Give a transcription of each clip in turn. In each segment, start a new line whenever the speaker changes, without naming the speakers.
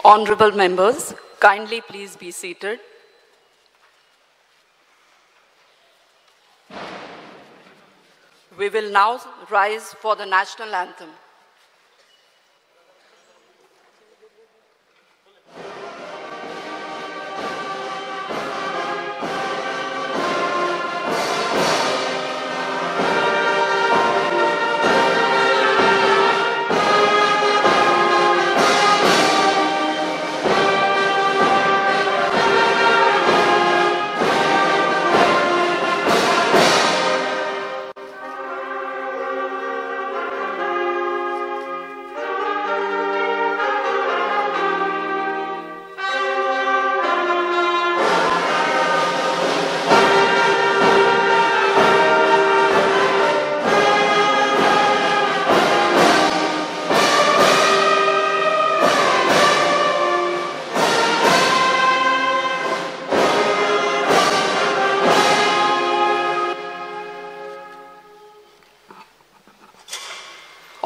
Honorable members, kindly please be seated. We will now rise for the national anthem.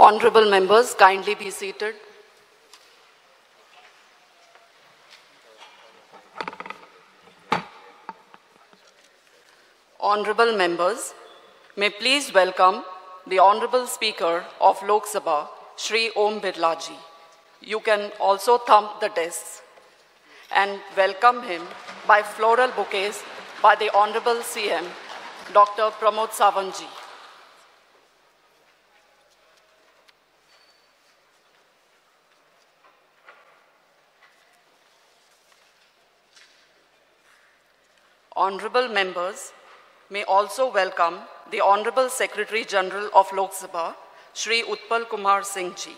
Honorable members, kindly be seated. Honorable members, may please welcome the Honorable Speaker of Lok Sabha, Shri Om Birla Ji. You can also thump the desks and welcome him by floral bouquets by the Honorable CM, Dr. Pramod Sawant Ji. Honorable members may also welcome the Honorable Secretary General of Lok Sabha, Shri Utpal Kumar Singh Ji.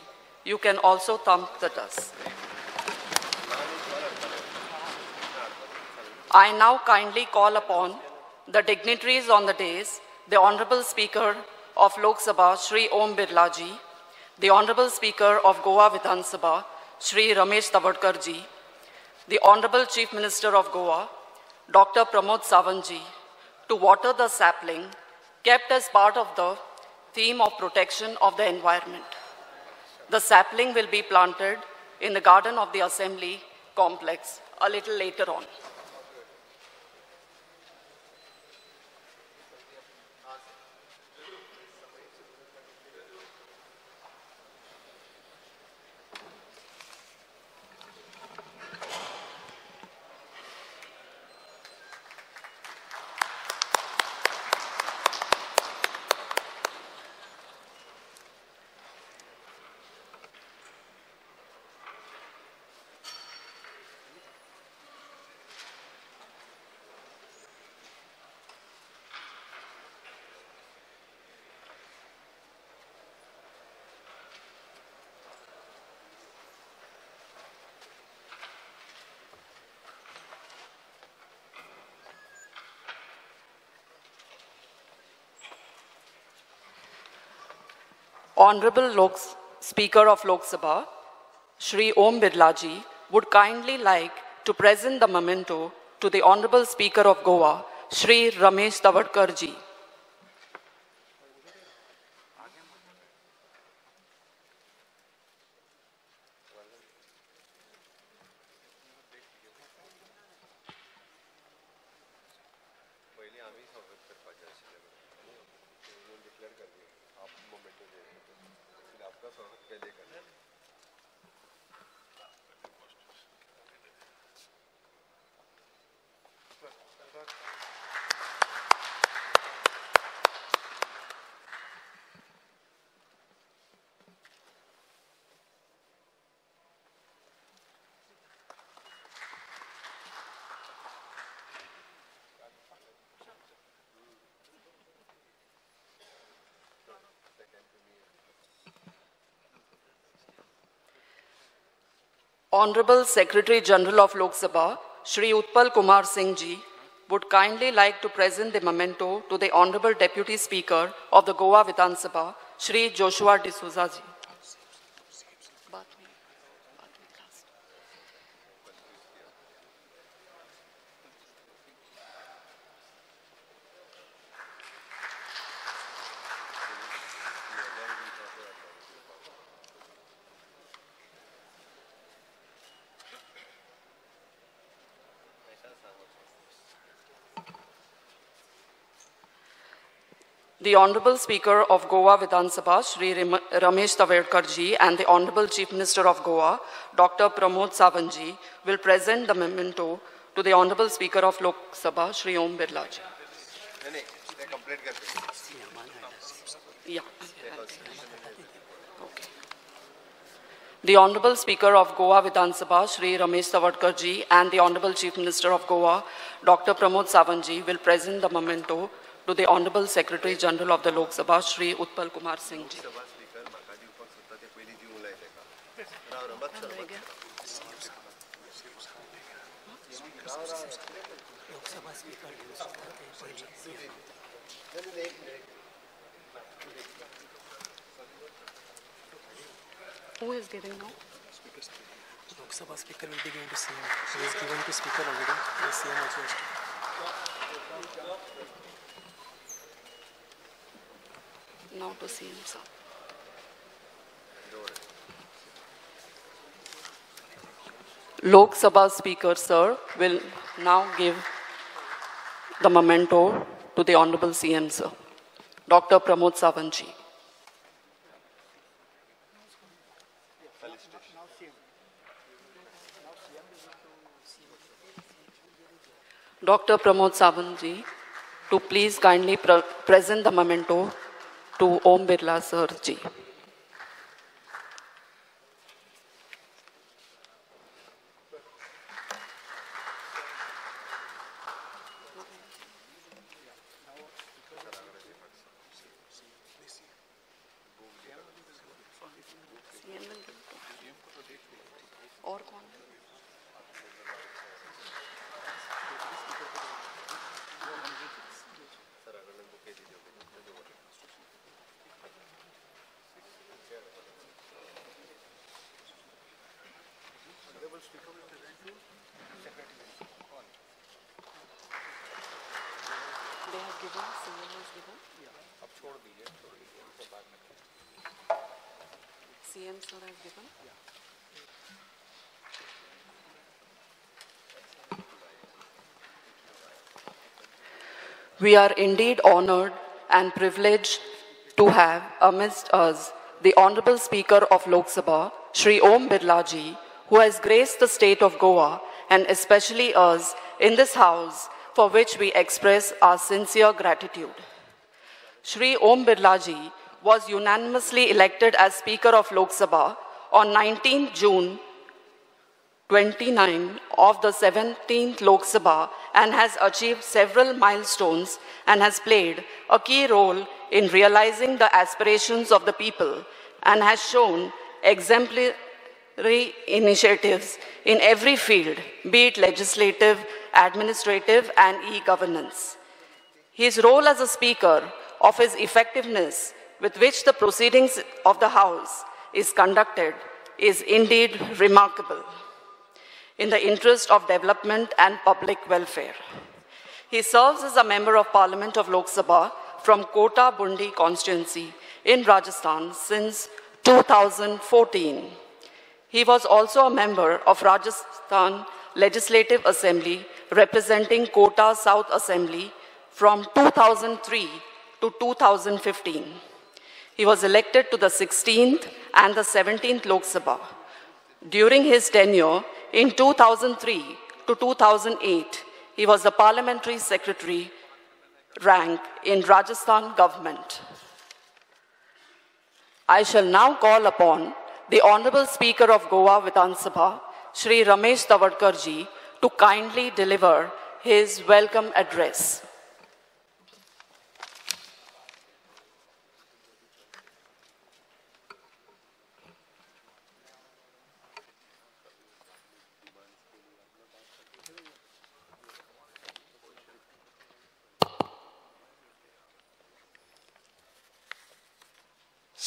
You can also thump the dust. I now kindly call upon the dignitaries on the dais, the Honorable Speaker of Lok Sabha, Shri Om Birla Ji, the Honorable Speaker of Goa Vidhan Sabha, Shri Ramesh Tavadkar Ji, the Honorable Chief Minister of Goa, Dr. Pramod Sawant Ji, to water the sapling kept as part of the theme of protection of the environment. The sapling will be planted in the garden of the Assembly complex a little later on. Honorable Speaker of Lok Sabha, Shri Om Birla Ji, would kindly like to present the memento to the Honorable Speaker of Goa, Shri Ramesh Tavadkar Ji. Honorable Secretary General of Lok Sabha, Shri Utpal Kumar Singh Ji, would kindly like to present the memento to the Honorable Deputy Speaker of the Goa Vidhan Sabha, Shri Joshua D'Souza Ji. The Honorable Speaker of Goa Vidhan Sabha, Shri Ramesh Tavadkar ji, and the Honorable Chief Minister of Goa, Dr. Pramod Sawant ji, will present the memento to the Honorable Speaker of Lok Sabha, Shri Om Birla ji. Yeah. Okay. The Honorable Speaker of Goa Vidhan Sabha, Shri Ramesh Tavadkar ji, and the Honorable Chief Minister of Goa, Dr. Pramod Sawant ji, will present the memento to the Honorable Secretary General of the Lok Sabha, Shri Utpal Kumar Singh ji. Who is giving now?
Lok Sabha Speaker will be given to CM. He is given to Speaker already. The CM also has to.
Now to CM, sir. Lok Sabha Speaker, sir, will now give the memento to the Honorable CM, sir. Dr. Pramod Sawant ji. Dr. Pramod Sawant ji, to please kindly present the memento to Om Birla sir ji. और कौन? They have given, CM has given.
अब छोड़ दीजिए तो बाद में
CM sir has given. We are indeed honored and privileged to have amidst us the Honorable Speaker of Lok Sabha, Shri Om Birla ji, who has graced the state of Goa and especially us in this house, for which we express our sincere gratitude. Shri Om Birla ji was unanimously elected as Speaker of Lok Sabha on 19 June 29 of the 17th Lok Sabha and has achieved several milestones and has played a key role in realizing the aspirations of the people and has shown exemplary initiatives in every field, be it legislative, administrative, and e-governance. His role as a Speaker, of his effectiveness with which the proceedings of the House is conducted, is indeed remarkable in the interest of development and public welfare. He serves as a Member of Parliament of Lok Sabha from Kota Bundi constituency in Rajasthan since 2014. He was also a member of Rajasthan Legislative Assembly representing Kota South Assembly from 2003 to 2015. He was elected to the 16th and the 17th Lok Sabha. During his tenure in 2003 to 2008, he was the Parliamentary Secretary rank in Rajasthan government. I shall now call upon the Honorable Speaker of Goa Vidhan Sabha, Shri Ramesh Tavadkar ji, to kindly deliver his welcome address.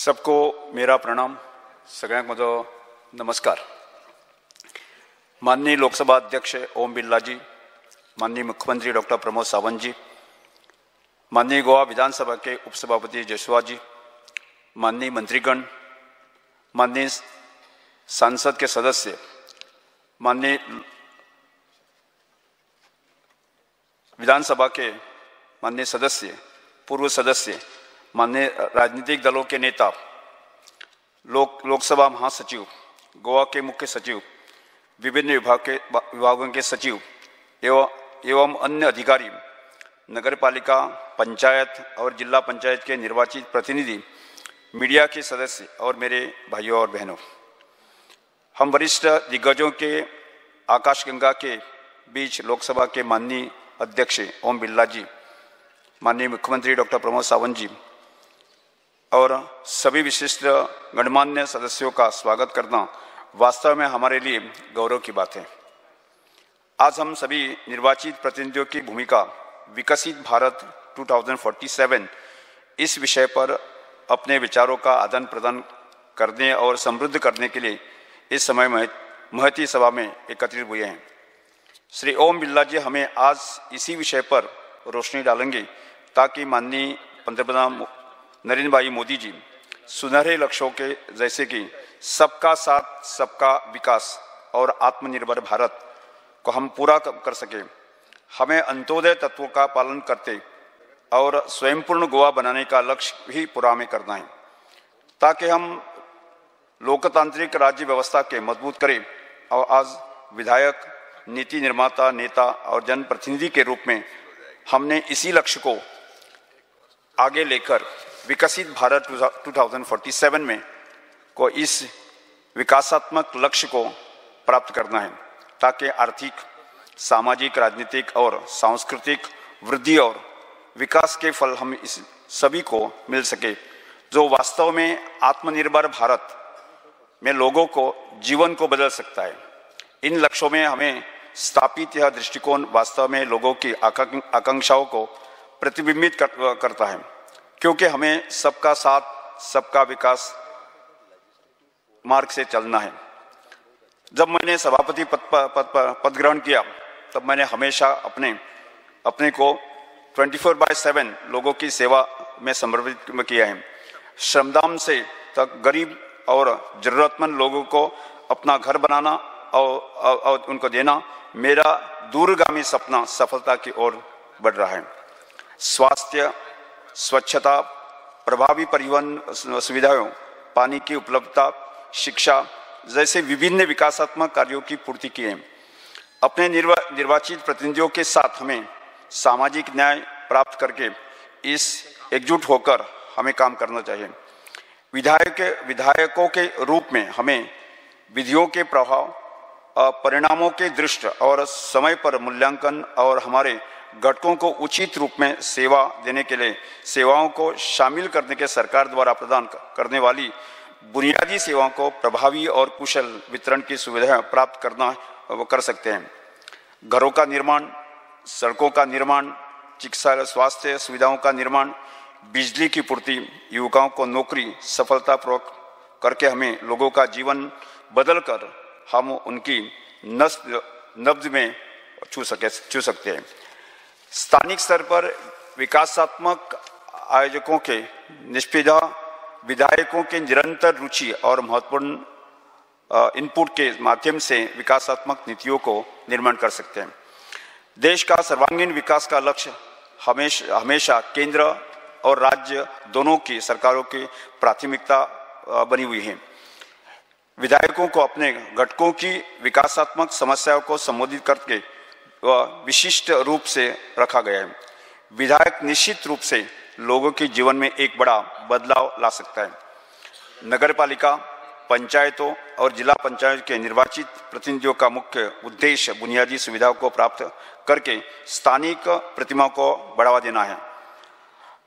सबको मेरा प्रणाम. सगळ्यांक म्हजो नमस्कार। माननीय लोकसभा अध्यक्ष ओम बिरला जी, माननीय मुख्यमंत्री डॉक्टर प्रमोद सावंत जी, माननीय गोवा विधानसभा के उपसभापति जसवा जी, माननीय मंत्रीगण, माननीय सांसद के सदस्य, माननीय विधानसभा के माननीय सदस्य, पूर्व सदस्य, माननीय राजनीतिक दलों के नेता, लोकसभा महासचिव, गोवा के मुख्य सचिव, विभिन्न विभागों के सचिव एवं अन्य अधिकारी, नगरपालिका, पंचायत और जिला पंचायत के निर्वाचित प्रतिनिधि, मीडिया के सदस्य और मेरे भाइयों और बहनों, हम वरिष्ठ दिग्गजों के आकाशगंगा के बीच लोकसभा के माननीय अध्यक्ष ओम बिरला जी, माननीय मुख्यमंत्री डॉक्टर प्रमोद सावंत जी और सभी विशिष्ट गणमान्य सदस्यों का स्वागत करना वास्तव में हमारे लिए गौरव की बात है। आज हम सभी निर्वाचित प्रतिनिधियों की भूमिका विकसित भारत 2047 इस विषय पर अपने विचारों का आदान प्रदान करने और समृद्ध करने के लिए इस समय महती सभा में एकत्रित हुए हैं। श्री ओम बिरला जी हमें आज इसी विषय पर रोशनी डालेंगे ताकि माननीय पंतप्रधान नरेंद्र भाई मोदी जी सुनहरे लक्ष्यों के जैसे कि सबका साथ सबका विकास और आत्मनिर्भर भारत को हम पूरा कर सके। हमें अंत्योदय तत्वों का पालन करते और स्वयंपूर्ण गोवा बनाने का लक्ष्य भी पूरा हमें करना है ताकि हम लोकतांत्रिक राज्य व्यवस्था के मजबूत करें और आज विधायक, नीति निर्माता, नेता और जनप्रतिनिधि के रूप में हमने इसी लक्ष्य को आगे लेकर विकसित भारत 2047 में को इस विकासात्मक लक्ष्य को प्राप्त करना है ताकि आर्थिक, सामाजिक, राजनीतिक और सांस्कृतिक वृद्धि और विकास के फल हम इस सभी को मिल सके, जो वास्तव में आत्मनिर्भर भारत में लोगों को जीवन को बदल सकता है। इन लक्ष्यों में हमें स्थापित यह दृष्टिकोण वास्तव में लोगों की आकांक्षाओं को प्रतिबिंबित करता है, क्योंकि हमें सबका साथ सबका विकास मार्ग से चलना है। जब मैंने सभापति पद ग्रहण किया तब मैंने हमेशा अपने को 24/7 लोगों की सेवा में समर्पित किया है। श्रमदान से तक गरीब और जरूरतमंद लोगों को अपना घर बनाना और उनको देना मेरा दूरगामी सपना सफलता की ओर बढ़ रहा है। स्वास्थ्य, स्वच्छता, प्रभावी परिवहन सुविधाओं, पानी की उपलब्धता, शिक्षा जैसे विभिन्न विकासात्मक कार्यों की पूर्ति की है। अपने निर्वाचित प्रतिनिधियों के साथ हमें सामाजिक न्याय प्राप्त करके एकजुट होकर हमें काम करना चाहिए। विधायकों के रूप में हमें विधियों के प्रभाव, परिणामों के दृष्टि और समय पर मूल्यांकन और हमारे घटकों को उचित रूप में सेवा देने के लिए सेवाओं को शामिल करने के सरकार द्वारा प्रदान करने वाली बुनियादी सेवाओं को प्रभावी और कुशल वितरण की सुविधाएं प्राप्त कर सकते हैं। घरों का निर्माण, सड़कों का निर्माण, चिकित्सा स्वास्थ्य सुविधाओं का निर्माण, बिजली की पूर्ति, युवकों को नौकरी सफलतापूर्वक करके हमें लोगों का जीवन बदल कर हम उनकी नब्ज में छू सकते हैं। स्थानिक स्तर पर विकासात्मक आयोजकों के निष्पीड़ा, विधायकों के निरंतर रुचि और महत्वपूर्ण इनपुट के माध्यम से विकासात्मक नीतियों को निर्माण कर सकते हैं। देश का सर्वांगीण विकास का लक्ष्य हमेशा केंद्र और राज्य दोनों की सरकारों की प्राथमिकता बनी हुई है। विधायकों को अपने घटकों की विकासात्मक समस्याओं को संबोधित करके विशिष्ट रूप से रखा गया है। विधायक निश्चित रूप से लोगों के जीवन में एक बड़ा बदलाव ला सकता है। नगरपालिका, पंचायतों और जिला पंचायत के निर्वाचित प्रतिनिधियों का मुख्य उद्देश्य बुनियादी सुविधाओं को प्राप्त करके स्थानिक प्रतिमा को बढ़ावा देना है।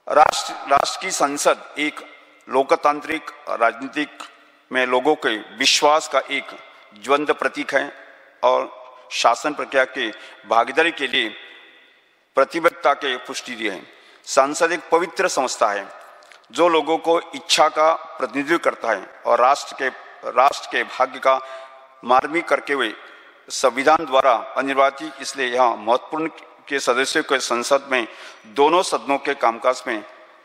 राष्ट्र की संसद एक लोकतांत्रिक राजनीतिक में लोगों के विश्वास का एक ज्वलंत प्रतीक है और शासन प्रक्रिया के भागीदारी के लिए प्रतिबद्धता के पुष्टि दी है। संसद एक पवित्र संस्था है जो लोगों को इच्छा का प्रतिनिधित्व करता है और राष्ट्र के राष्ट्र के भाग्य का मार्मिक करके हुए संविधान द्वारा अनिवार्य, इसलिए यहाँ महत्वपूर्ण के सदस्यों के संसद में दोनों सदनों के कामकाज में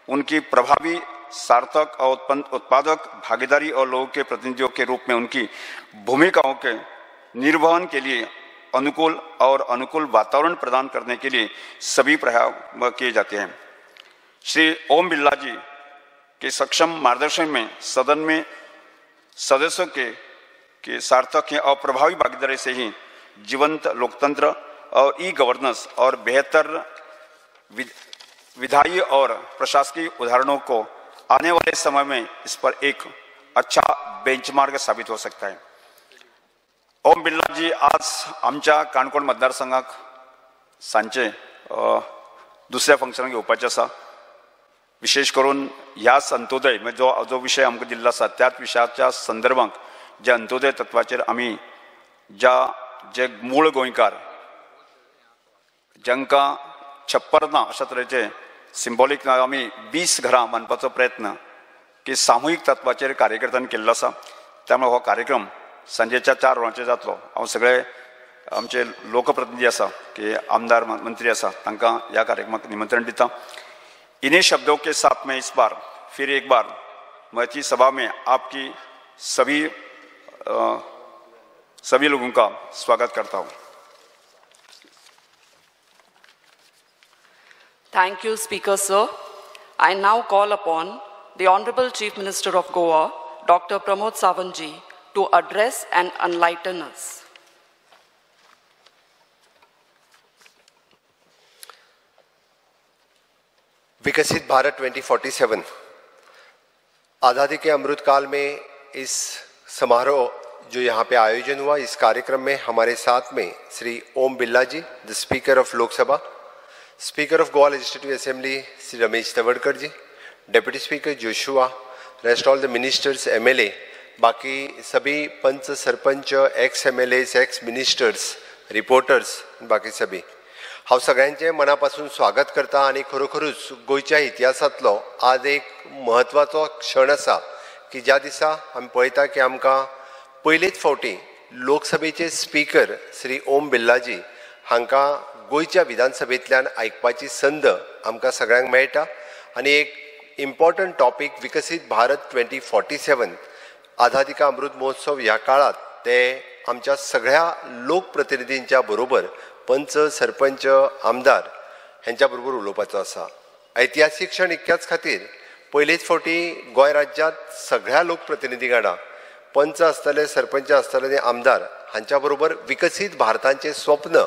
उनकी प्रभावी, सार्थक और उत्पादक भागीदारी और लोगों के प्रतिनिधियों के रूप में उनकी भूमिकाओं के निर्वहन के लिए अनुकूल वातावरण प्रदान करने के लिए सभी प्रयास किए जाते हैं। श्री ओम बिरला जी के सक्षम मार्गदर्शन में सदन में सदस्यों के सार्थक और प्रभावी भागीदारी से ही जीवंत लोकतंत्र और ई गवर्नेंस और बेहतर विधायी और प्रशासकीय उदाहरणों को आने वाले समय में इस पर एक अच्छा बेंचमार्क साबित हो सकता है। ओम बिर्ला जी आज आमच्या काणकोण मतदारसंघाक सांचे दुसऱ्या फंक्शनाक येवपाचे आसा। विशेष करून ह्या अंत्योदय जो विषय आमकां दिल्लो आसा त्याच विशयाच्या संदर्भांत जे अंत्योदय तत्वाचेर आमी जे मूळ गोंयकार जांकां छप्पर ना अशा तरेचे सिंबॉलीक आमी 20 घरां बांदपाचो प्रयत्न की सामुहीक तत्वाचेर कार्यकर्त्यांनी केल्लो आसा। त्यामुळे हो कार्यक्रम सांजेच्या 4 वरांचेर जातलो। हांव सगळे आमचे लोकप्रतिनिधी आसा की आमदार मंत्री आसा तांकां ह्या कार्यक्रमाक निमंत्रण दिता। इन्हीं शब्दों के साथ मैं इस बार फिर एक बार महती सभा में आपकी सभी लोगों का स्वागत करता हूँ।
Thank you, Speaker Sir. I now call upon the Honorable Chief Minister of Goa, Dr. Pramod Sawant ji, to address and enlighten us.
विकसित भारत 2047 आज़ादी के अमृत काल में इस समारोह जो यहाँ पे आयोजन हुआ, इस कार्यक्रम में हमारे साथ में Shri Om Birla ji, the speaker of Lok Sabha, speaker of Goa legislative assembly Shri Ramesh Tawadkar ji, deputy speaker Joshua, rest all the ministers, MLA, बाकी सभी panch sarpanch, ex MLAs, ex ministers, reporters, बाकी सभी हांव सगळ्यांचे मनापासून स्वागत करता। आणि खरोखरूच गोंयच्या इतिहासांतलो आज एक महत्वाचो क्षण आसा की ज्या दिसा आमी पळयता की आमकां पयलेच फावटी लोकसभेचे स्पीकर श्री ओम बिर्ला जी हांकां गोंयच्या विधानसभेंतल्यान आयकपाची संद आमकां सगळ्यांक मेळटा। आनी एक इम्पॉर्टंट टॉपिक विकसीत भारत 2047 आझादी का अमृत महोत्सव ह्या काळात ते आमच्या सगळ्या लोकप्रतिनिधींच्या बरोबर पंच, सरपंच, आमदार हांच्या बरोबर उलोवपाचो आसा। ऐतिहासीक क्षण इतक्याच खातीर पयलेच फावटी गोंय राज्यांत सगळ्या लोकप्रतिनिधी वांगडा पंच आसतले, सरपंच आसतले आनी आमदार हांच्या बरोबर विकसीत भारताचें स्वप्न,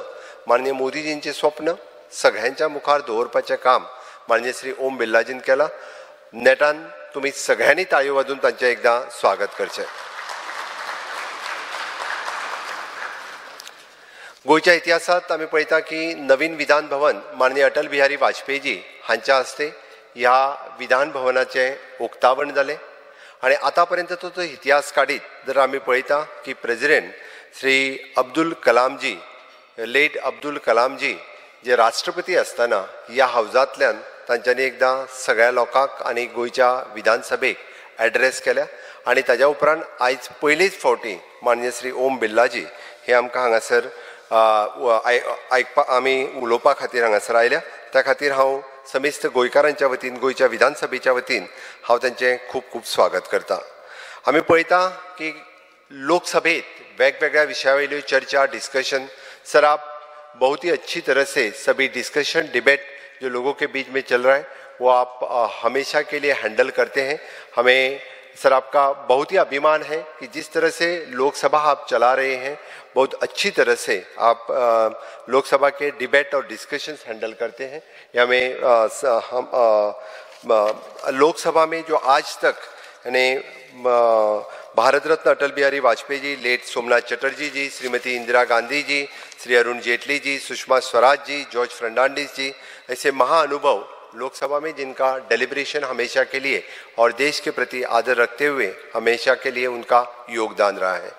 माननीय मोदीजींचें स्वप्न सगळ्यांच्या मुखार दवरपाचें काम माननीय श्री ओम बिर्लाजीन केलां। नेटान तुमी सगळ्यांनी ताळयो वाजून तांचें एकदां स्वागत करचें। गोंयच्या इतिहासात आमी पळयता की नवीन विधान भवन माननीय अटल बिहारी वाजपेयीजी हांच्या हस्ते ह्या विधान भवनाचें उक्तावण जालें। आनी आतां पर्यंतचो जो इतिहास काडीत जर आमी पळयता की प्रेसिडेंट श्री अब्दुल कलामजी, लेट अब्दुल कलामजी जे राष्ट्रपती आसतना ह्या हावजांतल्यान तांच्यांनी एकदां सगळ्या लोकांक आनी गोंयच्या विधानसभेक एड्रेस केल्या। आनी ताज्या उपरांत आयज पयलीच फावटी माननीय श्री ओम बिर्लाजी हे आमकां हांगासर आमी उलोवपा खातीर हांगासर आयल्या। त्या खातीर हांव समेस्त गोंयकारांच्या वतीन, गोंयच्या विधानसभेच्या वतीन हांव तांचें खूब खूब स्वागत करता। आमी पळयता की लोकसभेत वेगवेगळ्या विशया वयल्यो चर्चा, डिस्कशन, सर आप बहुत ही अच्छी तरह से सभी डिस्कशन, डिबेट जो लोगों के बीच में चल रहा है वो आप हमेशा के लिए हैंडल करते हैं। हमें सर आपका बहुत ही अभिमान है कि जिस तरह से लोकसभा आप चला रहे हैं, बहुत अच्छी तरह से आप लोकसभा के डिबेट और डिस्कशंस हैंडल करते हैं। या में हम लोकसभा में जो आज तक यानी भारत रत्न अटल बिहारी वाजपेयी जी, लेट सोमनाथ चटर्जी जी, श्रीमती इंदिरा गांधी जी, श्री अरुण जेटली जी, सुषमा स्वराज जी, जॉर्ज फर्नांडिस जी, ऐसे महाअनुभव लोकसभा में जिनका डेलिब्रेशन हमेशा के लिए और देश के प्रति आदर रखते हुए हमेशा के लिए उनका योगदान रहा है।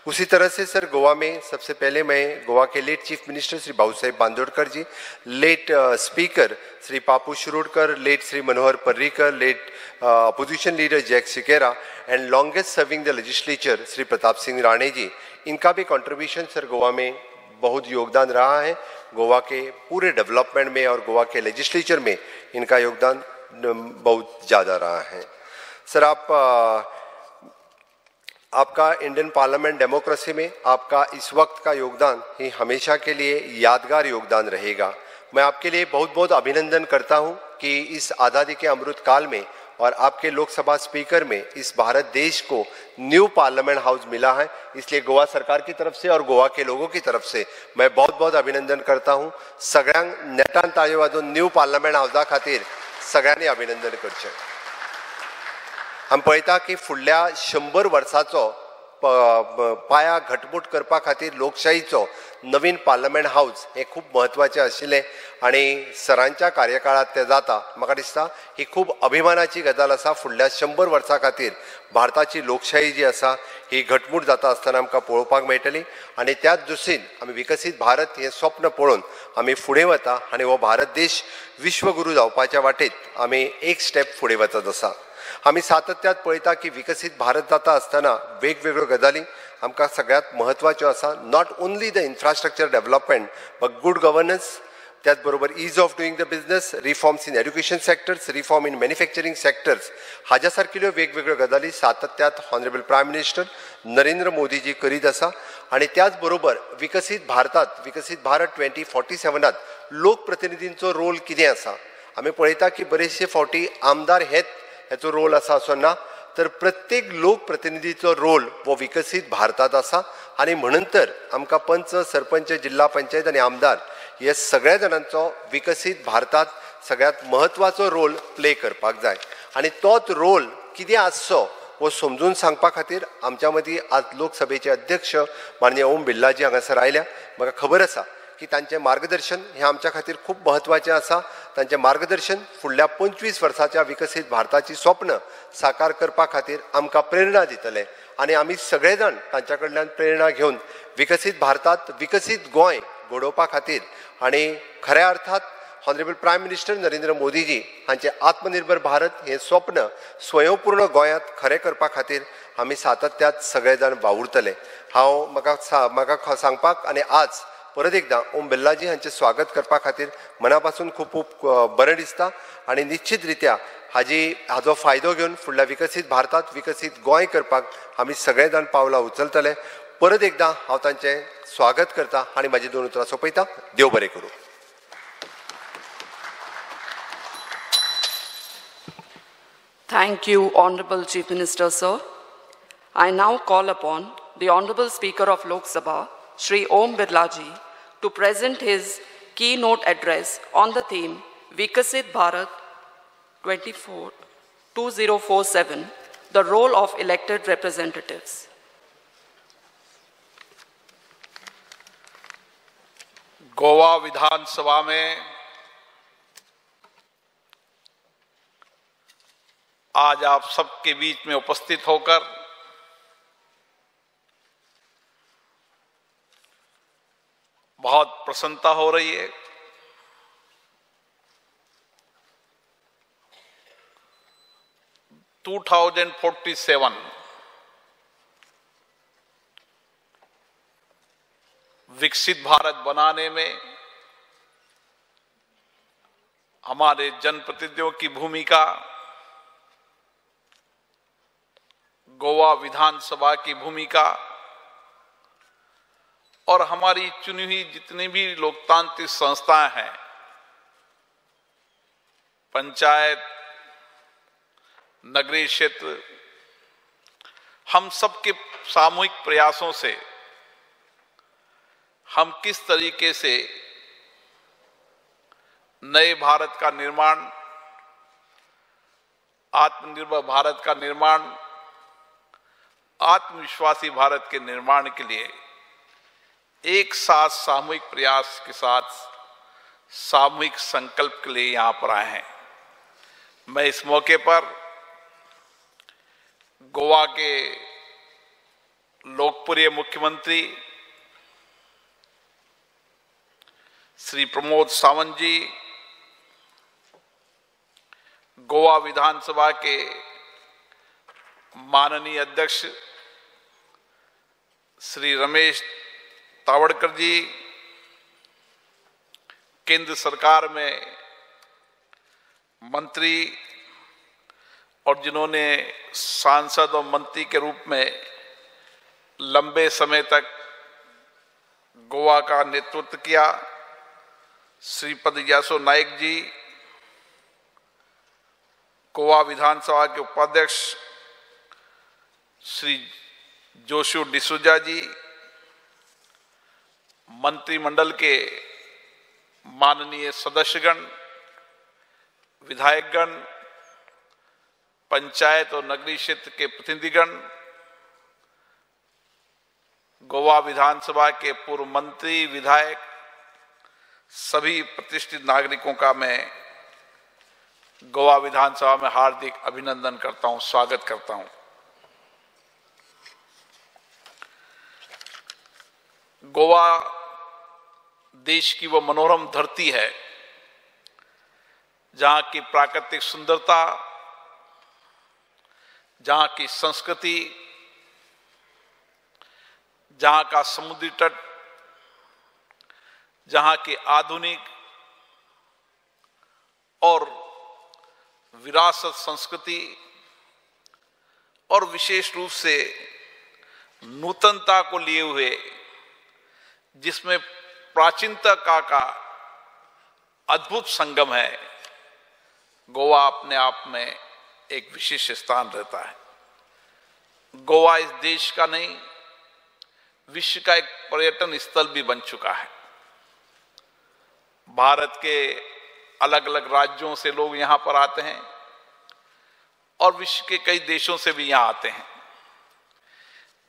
उसी तरह से सर गोवा में सबसे पहले मैं गोवा के late chief minister Shri Babusaheb Bandodkar ji, late speaker Shri Papu Shirodkar, late Shri Manohar Parrikar, late opposition leader Jack Sequeira and longest serving the legislature Shri Pratap Singh Rane ji, इनका भी कंट्रीब्यूशन सर गोवा में बहुत योगदान रहा है। गोवा के पूरे डेवलपमेंट में और गोवा के लेजिस्लेचर में इनका योगदान बहुत ज़्यादा रहा है। सर आपका इंडियन पार्लियामेंट डेमोक्रेसी में आपका इस वक्त का योगदान ही हमेशा के लिए यादगार योगदान रहेगा। मैं आपके लिए बहुत बहुत अभिनंदन करता हूं कि इस आज़ादी के अमृत काल में और आपके लोकसभा स्पीकर में इस भारत देश को न्यू पार्लियामेंट हाउस मिला है। इसलिए गोवा सरकार की तरफ से और गोवा के लोगों की तरफ से मैं बहुत बहुत अभिनंदन करता हूं। सगळ्यांक नेटान ताळयो वाजोवन न्यू पार्लियामेंट हाउसा खातीर सगळ्यांनी अभिनंदन करचें। आमी पळयता की फुडल्या 100 वर्सांचो पाया घटमूट करपा खातीर लोकशाहीचो नवीन पार्लियामेंट हाऊस हे खूब महत्वाचें आशिल्लें आनी सरांच्या कार्यकाळात तें जाता। म्हाका दिसता ही खूब अभिमानाची गजाल आसा। फुडल्या 100 वर्सां खातीर भारताची लोकशाही जी आसा ही घटमूट जाता आसतना आमकां पळोवपाक मेळटली आनी त्याच दृश्टीन आमी विकसीत भारत हें स्वप्न पळोवन आमी फुडें वता आनी हो भारत देश विश्वगुरू जावपाच्या वाटेत आमी एक स्टेप फुडें वचत आसा। आमी सातत्यात पळयता की विकसीत भारत जाता आसतना वेगवेगळ्यो गजाली आमकां सगळ्यात महत्वाच्यो आसा। Not only the infrastructure development but good governance, त्याच बरोबर ease of doing the business, reforms in education sectors, reform in manufacturing sectors, हाज्या सारकिल्यो वेगवेगळ्यो गजाली सातत्यात ऑनरेबल प्रायम मिनिस्टर नरेंद्र मोदीजी करीत आसा। आनी त्याच बरोबर विकसीत भारतात विकसीत भारत 2047 लोकप्रतिनिधींचो रोल कितें आसा। आमी पळयता की बरेचशे फावटी आमदार हेचो रोल आसा असो ना, तर प्रत्येक लोकप्रतिनिधीचो रोल वो विकसीत भारतात आसा आनी म्हणून तर आमकां पंच, सरपंच, जिल्हा पंचायत आनी आमदार हे सगळ्या जाणांचो विकसीत भारतात सगळ्यात महत्वाचो रोल प्ले करपाक जाय आनी तोच रोल कितें आसचो वो समजून सांगपा खातीर आमच्या मदीं आज लोकसभेचे अध्यक्ष माननीय ओम बिर्लाजी हांगासर आयल्या। म्हाका खबर आसा की तांचें मार्गदर्शन हें आमच्या खातीर खूब महत्वाचें आसा। तांचें मार्गदर्शन फुडल्या 25 वर्साच्या विकसीत भारताची स्वप्न साकार करपा खातीर आमकां प्रेरणा दितलें आनी आमी सगळे जाण तांच्या कडल्यान प्रेरणा घेवन विकसीत भारतात विकसीत गोंय घडोवपा खातीर आनी खऱ्या अर्थात ऑनरेबल प्रायम मिनिस्टर नरेंद्र मोदीजी हांचें आत्मनिर्भर भारत हें स्वप्न स्वयंपूर्ण गोंयांत खरें करपा खातीर आमी सातत्यात सगळे जाण वावुरतले। म्हाका सांगपाक आनी आज परत एकदा ओम बिर्लाजी हांचें स्वागत करपा खातीर मनापासून खूब खूब बरें दिसता आनी निश्चित रित्या हाजो फायदो घेवन फुडल्या विकसीत भारतात विकसीत गोंय करपाक आमी सगळे जाण पावलां उचलतले। परत एकदा हांव तांचें स्वागत करता आनी म्हाजी 2 उतरां सोंपयता। देव बरें करूं।
Thank you, Honorable Chief Minister, sir. I now call upon the Honorable Speaker of Lok Sabha, Shri Om Birlaji, to present his keynote address on the theme Vikasit Bharat 2047, the role of elected representatives.
Goa विधानसभा में आज आप सबके बीच में उपस्थित होकर बहुत प्रसन्नता हो रही है। (2047) विकसित भारत बनाने में हमारे जनप्रतिनिधियों की भूमिका, गोवा विधानसभा की भूमिका और हमारी चुनी हुई जितनी भी लोकतांत्रिक संस्थाएं हैं, पंचायत, नगरीय क्षेत्र, हम सबके सामूहिक प्रयासों से हम किस तरीके से नए भारत का निर्माण, आत्मनिर्भर भारत का निर्माण, आत्मविश्वासी भारत के निर्माण के लिए एक साथ सामूहिक प्रयास के साथ सामूहिक संकल्प के लिए यहां पर आए हैं। मैं इस मौके पर गोवा के लोकतंत्र भूतपूर्व मुख्यमंत्री श्री प्रमोद सावंत जी, गोवा विधानसभा के माननीय अध्यक्ष श्री रमेश तावड़कर जी, केंद्र सरकार में मंत्री और जिन्होंने सांसद और मंत्री के रूप में लंबे समय तक गोवा का नेतृत्व किया, श्रीपद यासो नाइक जी, गोवा विधानसभा के उपाध्यक्ष श्री जोशु डिसूजा जी, मंत्रिमंडल के माननीय सदस्यगण, विधायकगण, पंचायत और नगरीय क्षेत्र के प्रतिनिधिगण, गोवा विधानसभा के पूर्व मंत्री, विधायक, सभी प्रतिष्ठित नागरिकों का मैं गोवा विधानसभा में हार्दिक अभिनंदन करता हूं, स्वागत करता हूं। गोवा देश की वो मनोरम धरती है जहां की प्राकृतिक सुंदरता, जहां की संस्कृति, जहां का समुद्री तट, जहां की आधुनिक और विरासत संस्कृति और विशेष रूप से नूतनता को लिए हुए, जिसमें प्राचीनता का अद्भुत संगम है, गोवा अपने आप में एक विशेष स्थान रहता है। गोवा इस देश का नहीं, विश्व का एक पर्यटन स्थल भी बन चुका है। भारत के अलग अलग राज्यों से लोग यहां पर आते हैं और विश्व के कई देशों से भी यहां आते हैं।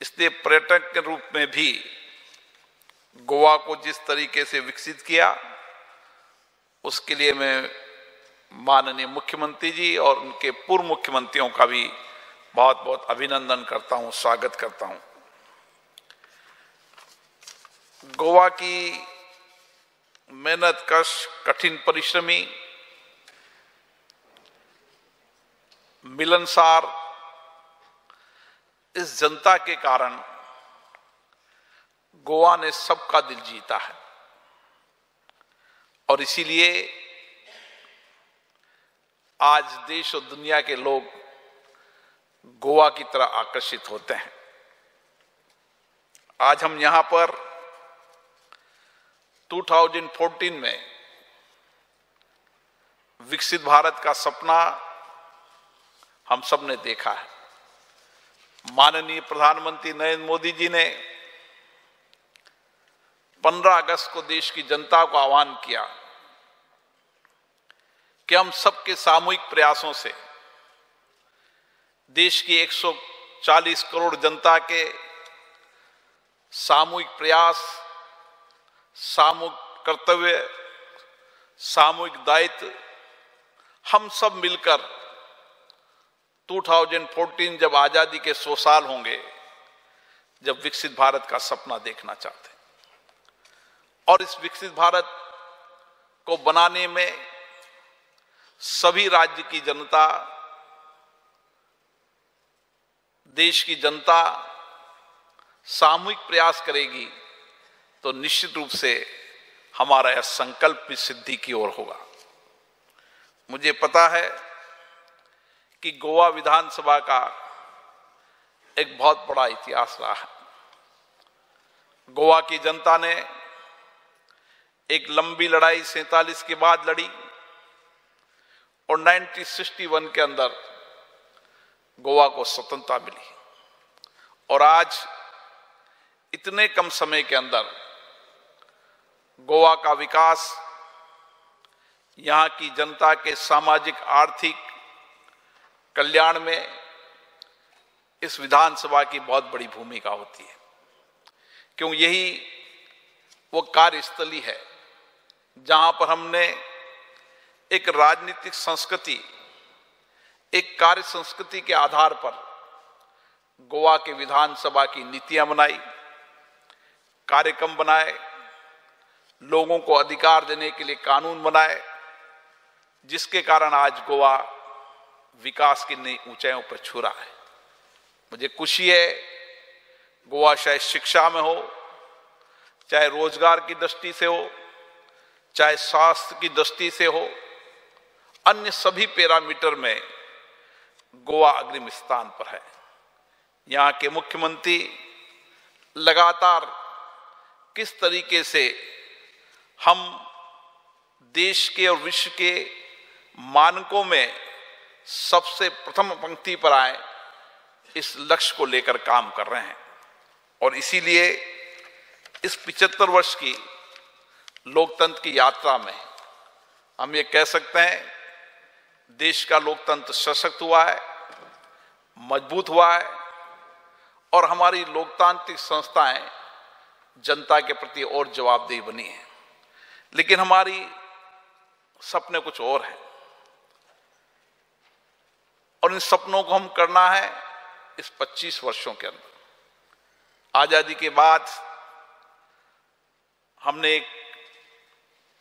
इसलिए पर्यटक के रूप में भी गोवा को जिस तरीके से विकसित किया, उसके लिए मैं माननीय मुख्यमंत्री जी और उनके पूर्व मुख्यमंत्रियों का भी बहुत बहुत अभिनंदन करता हूं, स्वागत करता हूं। गोवा की मेहनतकश, कठिन परिश्रमी, मिलनसार इस जनता के कारण गोवा ने सबका दिल जीता है और इसीलिए आज देश और दुनिया के लोग गोवा की तरह आकर्षित होते हैं। आज हम यहां पर 2014 में विकसित भारत का सपना हम सब ने देखा है। माननीय प्रधानमंत्री नरेंद्र मोदी जी ने 15 अगस्त को देश की जनता को आह्वान किया कि हम सबके सामूहिक प्रयासों से देश की 140 करोड़ जनता के सामूहिक प्रयास, सामूहिक कर्तव्य, सामूहिक दायित्व, हम सब मिलकर 2014 जब आजादी के 100 साल होंगे, जब विकसित भारत का सपना देखना चाहते हैं और इस विकसित भारत को बनाने में सभी राज्य की जनता, देश की जनता सामूहिक प्रयास करेगी तो निश्चित रूप से हमारा यह संकल्प भी सिद्धि की ओर होगा। मुझे पता है कि गोवा विधानसभा का एक बहुत बड़ा इतिहास रहा है। गोवा की जनता ने एक लंबी लड़ाई 47 के बाद लड़ी और 1961 के अंदर गोवा को स्वतंत्रता मिली और आज इतने कम समय के अंदर गोवा का विकास, यहां की जनता के सामाजिक आर्थिक कल्याण में इस विधानसभा की बहुत बड़ी भूमिका होती है, क्यों यही वो कार्यस्थली है जहां पर हमने एक राजनीतिक संस्कृति, एक कार्य संस्कृति के आधार पर गोवा के विधानसभा की नीतियां बनाई, कार्यक्रम बनाए, लोगों को अधिकार देने के लिए कानून बनाए, जिसके कारण आज गोवा विकास की नई ऊंचाइयों पर छू रहा है। मुझे खुशी है, गोवा चाहे शिक्षा में हो, चाहे रोजगार की दृष्टि से हो, चाहे स्वास्थ्य की दृष्टि से हो, अन्य सभी पैरामीटर में गोवा अग्रिम स्थान पर है। यहाँ के मुख्यमंत्री लगातार किस तरीके से हम देश के और विश्व के मानकों में सबसे प्रथम पंक्ति पर आए, इस लक्ष्य को लेकर काम कर रहे हैं। और इसीलिए इस 75 वर्ष की लोकतंत्र की यात्रा में हम ये कह सकते हैं, देश का लोकतंत्र सशक्त हुआ है, मजबूत हुआ है और हमारी लोकतांत्रिक संस्थाएं जनता के प्रति और जवाबदेही बनी है। लेकिन हमारी सपने कुछ और हैं और इन सपनों को हम करना है इस 25 वर्षों के अंदर। आजादी के बाद हमने एक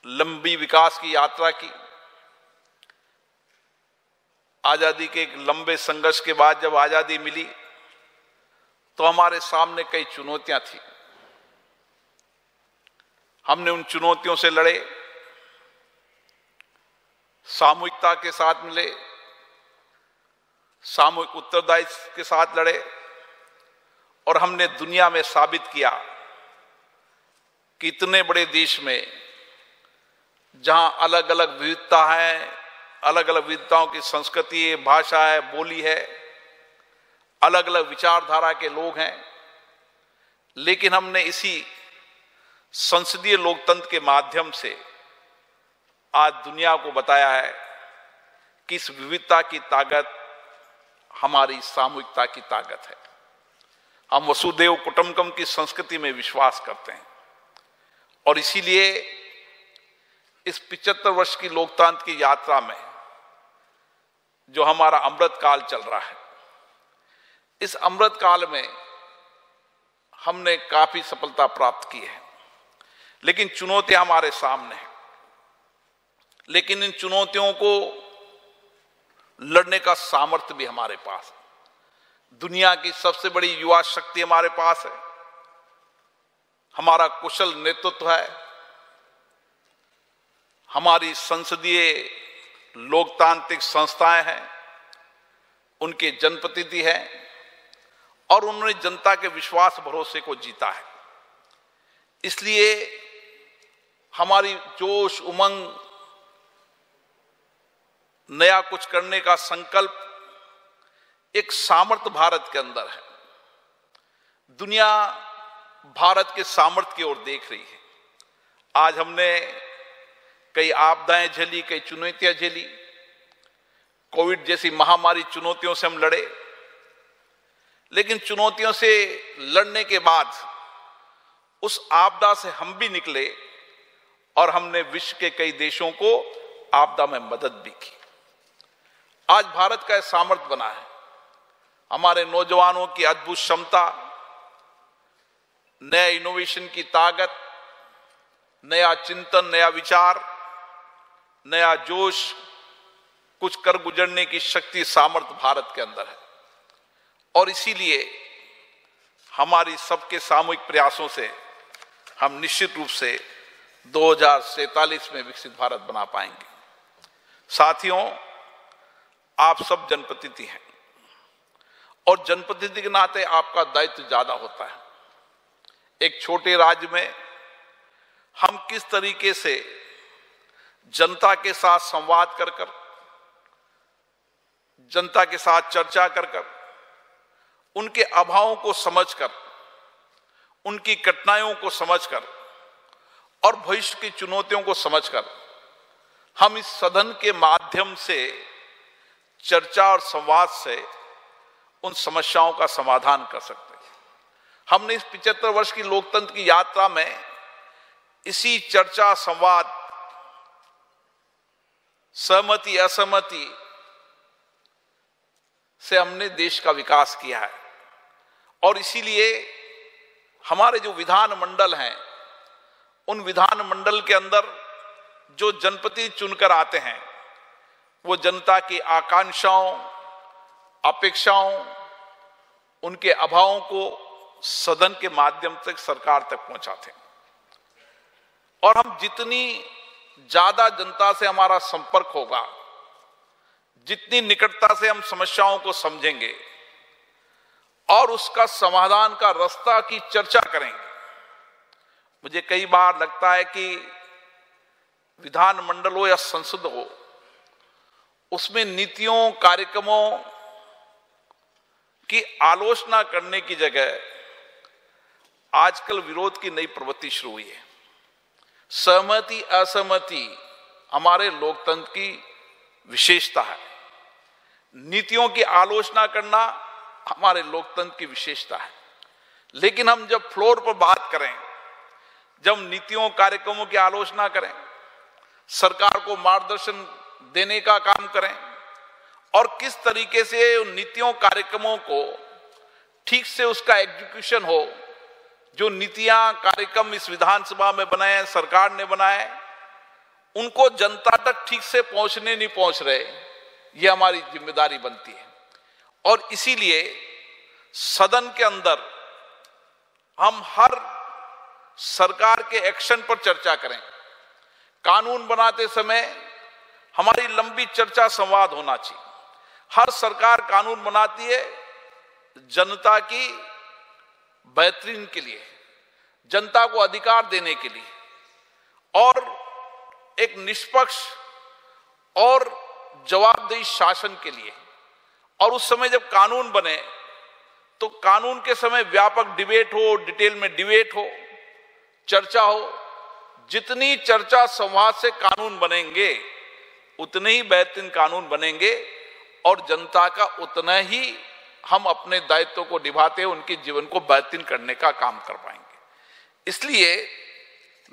लंबी विकास की यात्रा की। आजादी के एक लंबे संघर्ष के बाद जब आजादी मिली तो हमारे सामने कई चुनौतियां थी। हमने उन चुनौतियों से लड़े, सामूहिकता के साथ मिले, सामूहिक उत्तरदायित्व के साथ लड़े और हमने दुनिया में साबित किया कि इतने बड़े देश में जहां अलग अलग विविधता है, अलग अलग विविधताओं की संस्कृति है, भाषा है, बोली है, अलग अलग विचारधारा के लोग हैं, लेकिन हमने इसी संसदीय लोकतंत्र के माध्यम से आज दुनिया को बताया है कि इस विविधता की ताकत हमारी सामूहिकता की ताकत है। हम वसुधैव कुटुंबकम की संस्कृति में विश्वास करते हैं और इसीलिए इस 75 वर्ष की लोकतंत्र की यात्रा में जो हमारा अमृत काल चल रहा है, इस अमृत काल में हमने काफी सफलता प्राप्त की है, लेकिन चुनौतियां हमारे सामने हैं। लेकिन इन चुनौतियों को लड़ने का सामर्थ्य भी हमारे पास है। दुनिया की सबसे बड़ी युवा शक्ति हमारे पास है, हमारा कुशल नेतृत्व है, हमारी संसदीय लोकतांत्रिक संस्थाएं हैं, उनके जनप्रतिनिधि हैं और उन्होंने जनता के विश्वास भरोसे को जीता है। इसलिए हमारी जोश, उमंग, नया कुछ करने का संकल्प एक सामर्थ्य भारत के अंदर है। दुनिया भारत के सामर्थ्य की ओर देख रही है। आज हमने कई आपदाएं झेली, कई चुनौतियां झेली, कोविड जैसी महामारी चुनौतियों से हम लड़े, लेकिन चुनौतियों से लड़ने के बाद उस आपदा से हम भी निकले और हमने विश्व के कई देशों को आपदा में मदद भी की। आज भारत का सामर्थ्य बना है, हमारे नौजवानों की अद्भुत क्षमता, नया इनोवेशन की ताकत, नया चिंतन, नया विचार, नया जोश, कुछ कर गुजरने की शक्ति, सामर्थ्य भारत के अंदर है। और इसीलिए हमारी सबके सामूहिक प्रयासों से हम निश्चित रूप से 2047 में विकसित भारत बना पाएंगे। साथियों, आप सब जनप्रतिनिधि हैं और जनप्रतिनिधि के नाते आपका दायित्व ज्यादा होता है। एक छोटे राज्य में हम किस तरीके से जनता के साथ संवाद कर कर, जनता के साथ चर्चा कर कर, उनके अभावों को समझकर, उनकी कठिनाइयों को समझकर और भविष्य की चुनौतियों को समझकर हम इस सदन के माध्यम से चर्चा और संवाद से उन समस्याओं का समाधान कर सकते हैं। हमने इस 75 वर्ष की लोकतंत्र की यात्रा में इसी चर्चा, संवाद, सहमति असहमति से हमने देश का विकास किया है। और इसीलिए हमारे जो विधानमंडल हैं, उन विधानमंडल के अंदर जो जनप्रतिनिधि चुनकर आते हैं, वो जनता की आकांक्षाओं, अपेक्षाओं, उनके अभावों को सदन के माध्यम से सरकार तक पहुंचाते हैं। और हम जितनी ज्यादा जनता से हमारा संपर्क होगा, जितनी निकटता से हम समस्याओं को समझेंगे और उसका समाधान का रास्ता की चर्चा करेंगे। मुझे कई बार लगता है कि विधानमंडल हो या संसद हो, उसमें नीतियों, कार्यक्रमों की आलोचना करने की जगह आजकल विरोध की नई प्रवृत्ति शुरू हुई है। सहमति असहमति हमारे लोकतंत्र की विशेषता है। नीतियों की आलोचना करना हमारे लोकतंत्र की विशेषता है। लेकिन हम जब फ्लोर पर बात करें, जब नीतियों, कार्यक्रमों की आलोचना करें, सरकार को मार्गदर्शन देने का काम करें और किस तरीके से उन नीतियों, कार्यक्रमों को ठीक से उसका एग्जीक्यूशन हो, जो नीतियां, कार्यक्रम इस विधानसभा में बनाए, सरकार ने बनाए, उनको जनता तक ठीक से नहीं पहुंच रहे, ये हमारी जिम्मेदारी बनती है। और इसीलिए सदन के अंदर हम हर सरकार के एक्शन पर चर्चा करें। कानून बनाते समय हमारी लंबी चर्चा, संवाद होना चाहिए। हर सरकार कानून बनाती है जनता की बेहतरीन के लिए, जनता को अधिकार देने के लिए और एक निष्पक्ष और जवाबदेही शासन के लिए। और उस समय जब कानून बने तो कानून के समय व्यापक डिबेट हो, डिटेल में डिबेट हो, चर्चा हो। जितनी चर्चा, संवाद से कानून बनेंगे, उतने ही बेहतरीन कानून बनेंगे और जनता का उतना ही हम अपने दायित्व को निभाते हुए उनके जीवन को बेहतरीन करने का काम कर पाएंगे। इसलिए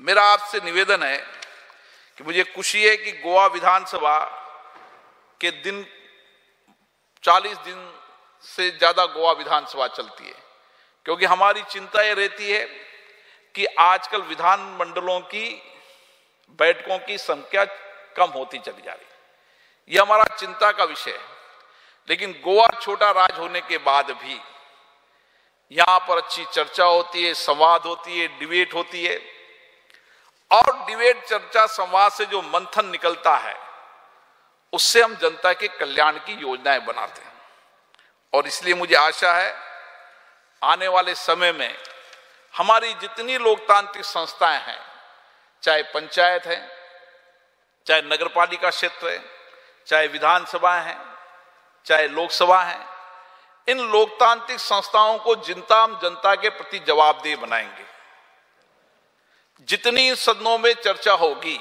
मेरा आपसे निवेदन है कि मुझे खुशी है कि गोवा विधानसभा के दिन 40 दिन से ज्यादा गोवा विधानसभा चलती है, क्योंकि हमारी चिंता ये रहती है कि आजकल विधानमंडलों की बैठकों की संख्या कम होती चली जा रही है। यह हमारा चिंता का विषय है। लेकिन गोवा छोटा राज्य होने के बाद भी यहां पर अच्छी चर्चा होती है, संवाद होती है, डिबेट होती है और डिबेट, चर्चा, संवाद से जो मंथन निकलता है, उससे हम जनता के कल्याण की योजनाएं बनाते हैं। और इसलिए मुझे आशा है आने वाले समय में हमारी जितनी लोकतांत्रिक संस्थाएं हैं, चाहे पंचायत है, चाहे नगरपालिका क्षेत्र है, चाहे विधानसभा है, चाहे लोकसभा है, इन लोकतांत्रिक संस्थाओं को जनता के प्रति जवाबदेह बनाएंगे। जितनी सदनों में चर्चा होगी,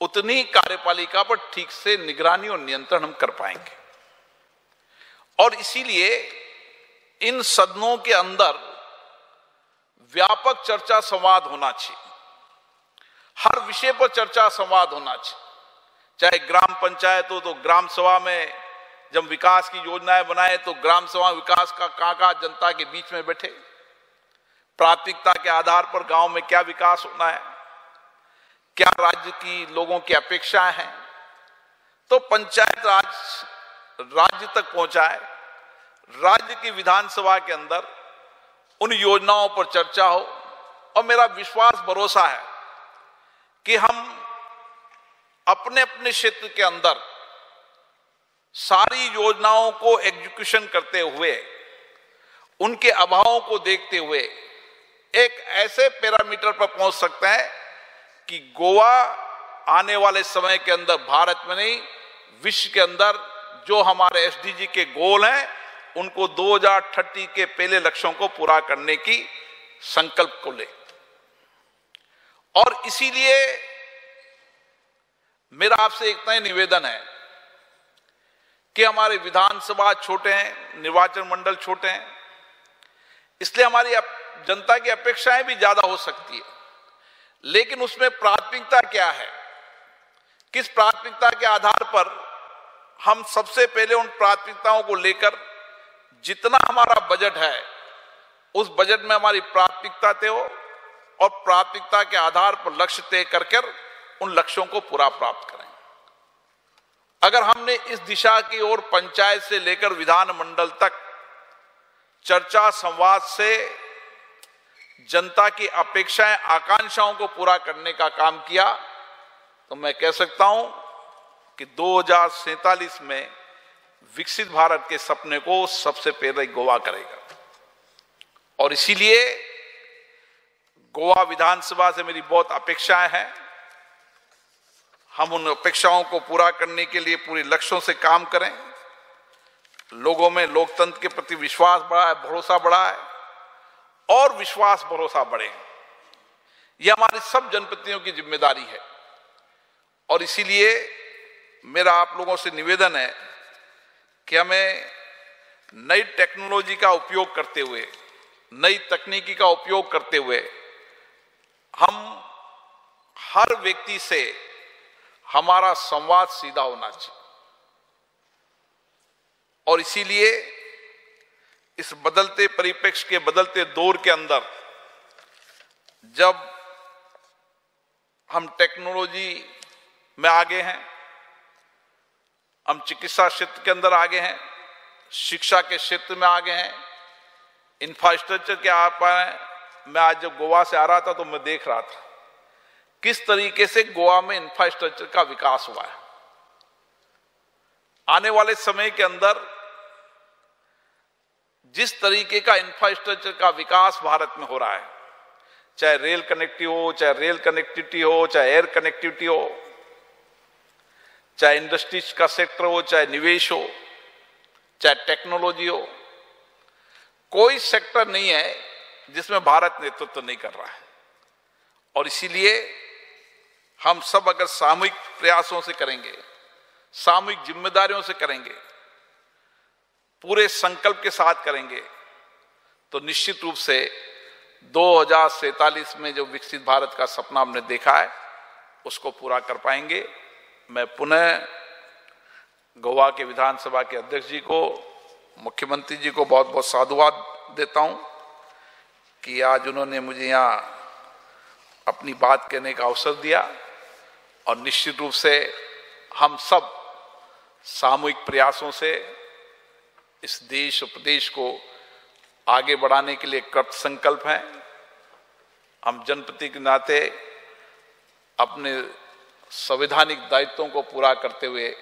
उतनी कार्यपालिका पर ठीक से निगरानी और नियंत्रण हम कर पाएंगे। और इसीलिए इन सदनों के अंदर व्यापक चर्चा, संवाद होना चाहिए। हर विषय पर चर्चा, संवाद होना चाहिए। चाहे ग्राम पंचायत हो तो ग्राम सभा में जब विकास की योजनाएं बनाए तो ग्राम सभा विकास का काका जनता के बीच में बैठे, प्राथमिकता के आधार पर गांव में क्या विकास होना है, क्या राज्य की लोगों की अपेक्षाएं हैं, तो पंचायत राज राज्य तक पहुंचाए। राज्य की विधानसभा के अंदर उन योजनाओं पर चर्चा हो। और मेरा विश्वास, भरोसा है कि हम अपने अपने क्षेत्र के अंदर सारी योजनाओं को एग्जीक्यूशन करते हुए, उनके अभावों को देखते हुए एक ऐसे पैरामीटर पर पहुंच सकते हैं कि गोवा आने वाले समय के अंदर भारत में नहीं, विश्व के अंदर जो हमारे एसडीजी के गोल हैं, उनको 2030 के पहले लक्ष्यों को पूरा करने की संकल्प को ले। और इसीलिए मेरा आपसे एक नया निवेदन है कि हमारे विधानसभा छोटे हैं, निर्वाचन मंडल छोटे हैं, इसलिए हमारी जनता की अपेक्षाएं भी ज्यादा हो सकती है। लेकिन उसमें प्राथमिकता क्या है, किस प्राथमिकता के आधार पर हम सबसे पहले उन प्राथमिकताओं को लेकर जितना हमारा बजट है उस बजट में हमारी प्राथमिकता तय हो और प्राथमिकता के आधार पर लक्ष्य तय कर उन लक्ष्यों को पूरा प्राप्त करें। अगर हमने इस दिशा की ओर पंचायत से लेकर विधानमंडल तक चर्चा संवाद से जनता की अपेक्षाएं आकांक्षाओं को पूरा करने का काम किया तो मैं कह सकता हूं कि 2047 में विकसित भारत के सपने को सबसे पहले गोवा करेगा। और इसीलिए गोवा विधानसभा से मेरी बहुत अपेक्षाएं हैं। हम उन अपेक्षाओं को पूरा करने के लिए पूरे लक्ष्यों से काम करें। लोगों में लोकतंत्र के प्रति विश्वास बढ़ा है, भरोसा बढ़ा है और विश्वास भरोसा बढ़े। यह हमारी सब जनप्रतिनिधियों की जिम्मेदारी है। और इसीलिए मेरा आप लोगों से निवेदन है कि हमें नई टेक्नोलॉजी का उपयोग करते हुए, नई तकनीकी का उपयोग करते हुए हम हर व्यक्ति से हमारा संवाद सीधा होना चाहिए। और इसीलिए इस बदलते परिप्रेक्ष्य के बदलते दौर के अंदर जब हम टेक्नोलॉजी में आगे हैं, हम चिकित्सा क्षेत्र के अंदर आगे हैं, शिक्षा के क्षेत्र में आगे हैं, इंफ्रास्ट्रक्चर के आप मैं आज जब गोवा से आ रहा था तो मैं देख रहा था किस तरीके से गोवा में इंफ्रास्ट्रक्चर का विकास हुआ है। आने वाले समय के अंदर जिस तरीके का इंफ्रास्ट्रक्चर का विकास भारत में हो रहा है, चाहे रेल कनेक्टिविटी हो, चाहे रेल कनेक्टिविटी हो, चाहे एयर कनेक्टिविटी हो, चाहे इंडस्ट्रीज का सेक्टर हो, चाहे निवेश हो, चाहे टेक्नोलॉजी हो, कोई सेक्टर नहीं है जिसमें भारत नेतृत्व नहीं कर रहा है। और इसीलिए हम सब अगर सामूहिक प्रयासों से करेंगे, सामूहिक जिम्मेदारियों से करेंगे, पूरे संकल्प के साथ करेंगे तो निश्चित रूप से 2047 में जो विकसित भारत का सपना हमने देखा है उसको पूरा कर पाएंगे। मैं पुनः गोवा के विधानसभा के अध्यक्ष जी को, मुख्यमंत्री जी को बहुत बहुत साधुवाद देता हूं कि आज उन्होंने मुझे यहाँ अपनी बात कहने का अवसर दिया। और निश्चित रूप से हम सब सामूहिक प्रयासों से इस देश और प्रदेश को आगे बढ़ाने के लिए कृत संकल्प हैं। हम जनप्रतिनिधि के नाते अपने संवैधानिक दायित्वों को पूरा करते हुए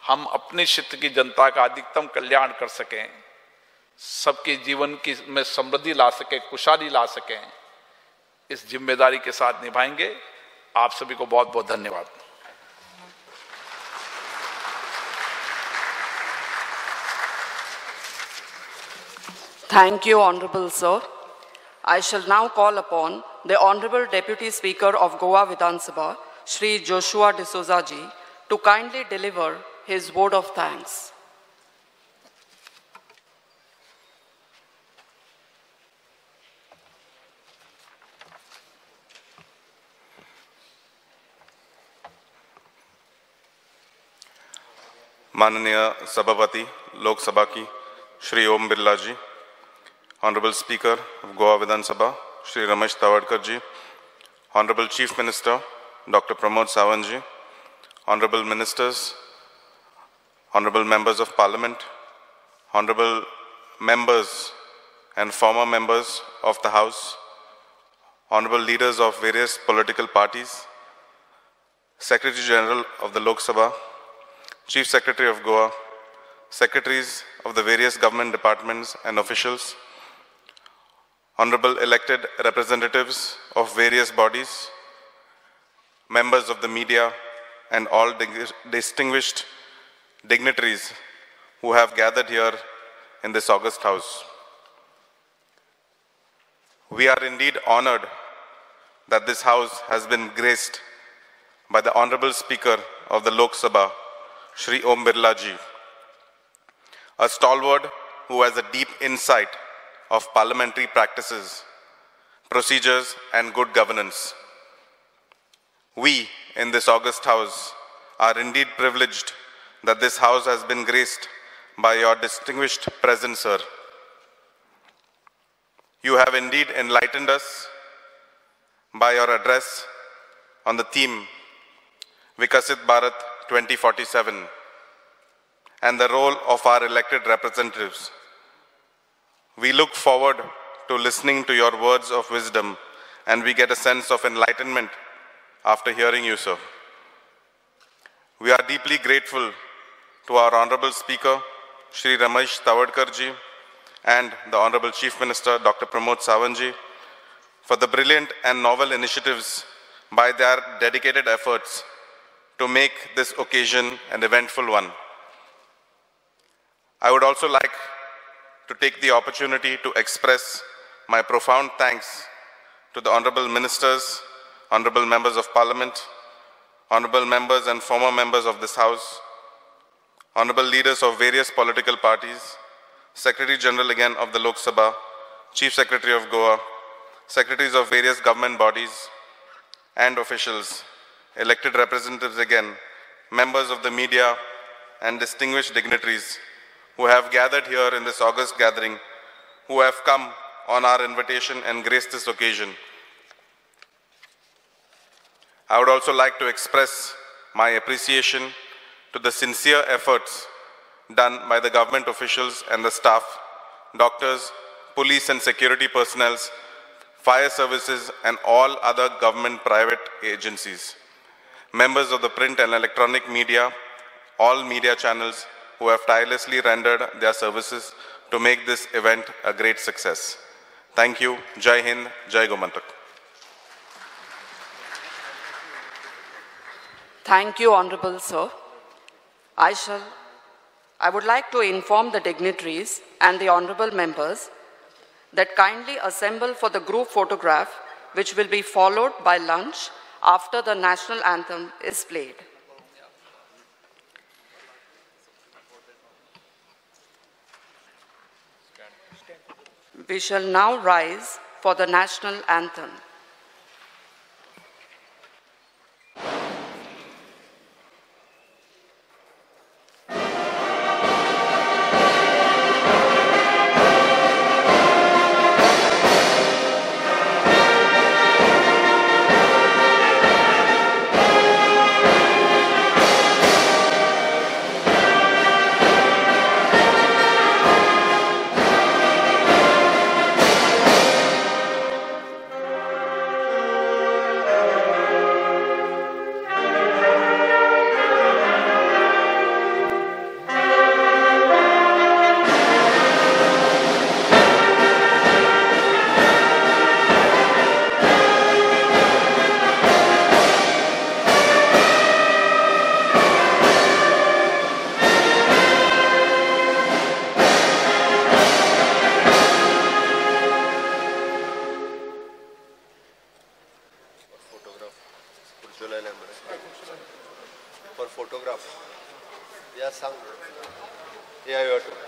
हम अपने क्षेत्र की जनता का अधिकतम कल्याण कर सकें, सबके जीवन की में समृद्धि ला सकें, खुशहाली ला सकें, इस जिम्मेदारी के साथ निभाएंगे। आप सभी को बहुत बहुत धन्यवाद।
Thank you, Honorable Sir. I shall now call upon the Honorable Deputy Speaker of Goa Vidhan Sabha, Shri Joshua D'Souza ji, to kindly deliver his vote of thanks.
माननीय सभापति लोकसभा की श्री ओम बिरला जी, Honorable Speaker of Goa Vidhan Sabha, Shri Ramesh Tawadkar ji, Honorable Chief Minister, Dr. Pramod Sawant ji, Honorable Ministers, Honorable Members of Parliament, Honorable Members and former members of the House, Honorable Leaders of various political parties, Secretary General of the Lok Sabha, Chief Secretary of Goa, Secretaries of the various government departments and officials, Honorable elected representatives of various bodies, members of the media, and all distinguished dignitaries who have gathered here in this august house. We are indeed honored that this house has been graced by the Honorable Speaker of the Lok Sabha, Shri Om Birla ji, a stalwart who has a deep insight of parliamentary practices, procedures, and good governance. We in this august house are indeed privileged that this house has been graced by your distinguished presence, sir. You have indeed enlightened us by your address on the theme Vikasit Bharat 2047 and the role of our elected representatives. We look forward to listening to your words of wisdom, and we get a sense of enlightenment after hearing you, sir. We are deeply grateful to our Honorable Speaker, Shri Ramesh Tawadkar ji, and the Honorable Chief Minister, Dr. Pramod Sawant ji, for the brilliant and novel initiatives by their dedicated efforts to make this occasion an eventful one. I would also like to take the opportunity to express my profound thanks to the Honorable Ministers, Honorable Members of Parliament, Honorable Members and former members of this House, Honorable Leaders of various political parties, Secretary General again of the Lok Sabha, Chief Secretary of Goa, Secretaries of various government bodies and officials, elected representatives again, members of the media and distinguished dignitaries who have gathered here in this august gathering, who have come on our invitation and graced this occasion. I would also like to express my appreciation to the sincere efforts done by the government officials and the staff, doctors, police and security personnel, fire services, and all other government private agencies, members of the print and electronic media, all media channels who have tirelessly rendered their services to make this event a great success. Thank you. Jai Hind, Jai Gomantak.
Thank you, Honorable Sir. I would like to inform the dignitaries and the honorable members that kindly assemble for the group photograph, which will be followed by lunch after the national anthem is played. We shall now rise for the national anthem.
For photograph. Yeah, sound. Yeah, you have to.